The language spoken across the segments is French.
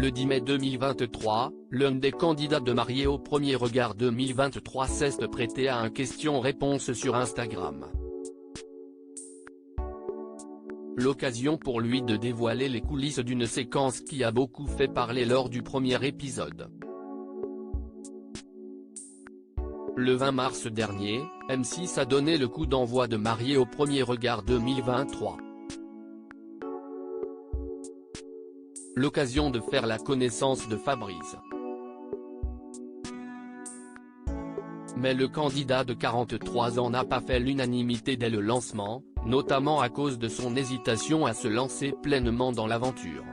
Le 10 mai 2023, l'un des candidats de Mariés au premier regard 2023 s'est prêté à un question-réponse sur Instagram. L'occasion pour lui de dévoiler les coulisses d'une séquence qui a beaucoup fait parler lors du premier épisode. Le 20 mars dernier, M6 a donné le coup d'envoi de Mariés au premier regard 2023. L'occasion de faire la connaissance de Fabrice. Mais le candidat de 43 ans n'a pas fait l'unanimité dès le lancement, notamment à cause de son hésitation à se lancer pleinement dans l'aventure.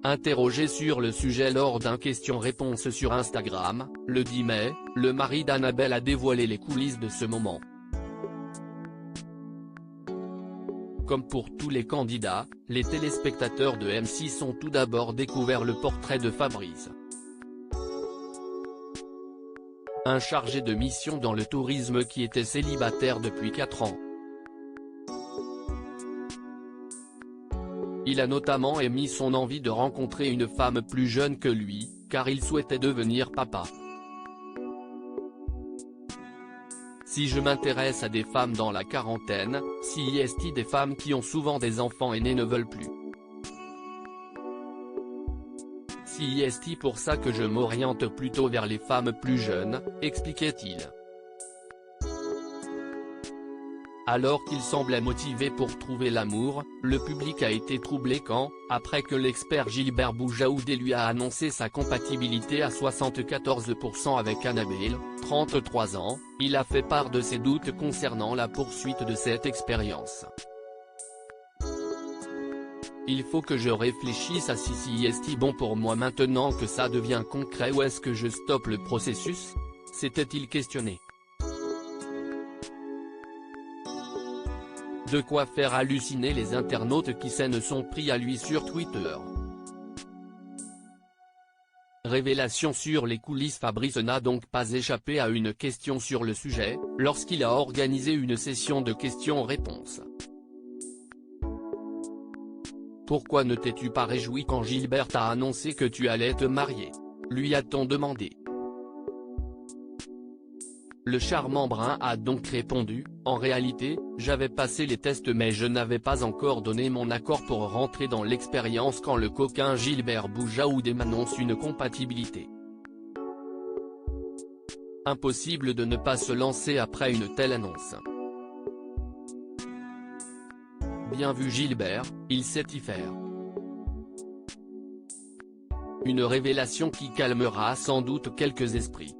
Interrogé sur le sujet lors d'un question-réponse sur Instagram, le 10 mai, le mari d'Annabelle a dévoilé les coulisses de ce moment. Comme pour tous les candidats, les téléspectateurs de M6 ont tout d'abord découvert le portrait de Fabrice. Un chargé de mission dans le tourisme qui était célibataire depuis 4 ans. Il a notamment émis son envie de rencontrer une femme plus jeune que lui, car il souhaitait devenir papa. Si je m'intéresse à des femmes dans la quarantaine, si est des femmes qui ont souvent des enfants aînés ne veulent plus. Si est pour ça que je m'oriente plutôt vers les femmes plus jeunes, expliquait-il. Alors qu'il semblait motivé pour trouver l'amour, le public a été troublé quand, après que l'expert Gilbert Boujaoudé lui a annoncé sa compatibilité à 74% avec Annabelle, 33 ans, il a fait part de ses doutes concernant la poursuite de cette expérience. Il faut que je réfléchisse à si est bon pour moi maintenant que ça devient concret ou est-ce que je stoppe le processus, s'était-il questionné. De quoi faire halluciner les internautes qui s'en sont pris à lui sur Twitter. Révélation sur les coulisses. Fabrice n'a donc pas échappé à une question sur le sujet, lorsqu'il a organisé une session de questions-réponses. Pourquoi ne t'es-tu pas réjoui quand Gilbert t'a annoncé que tu allais te marier, lui a-t-on demandé. Le charmant brun a donc répondu, en réalité, j'avais passé les tests mais je n'avais pas encore donné mon accord pour rentrer dans l'expérience quand le coquin Gilbert Boujaoudé m'annonce une compatibilité. Impossible de ne pas se lancer après une telle annonce. Bien vu Gilbert, il sait y faire. Une révélation qui calmera sans doute quelques esprits.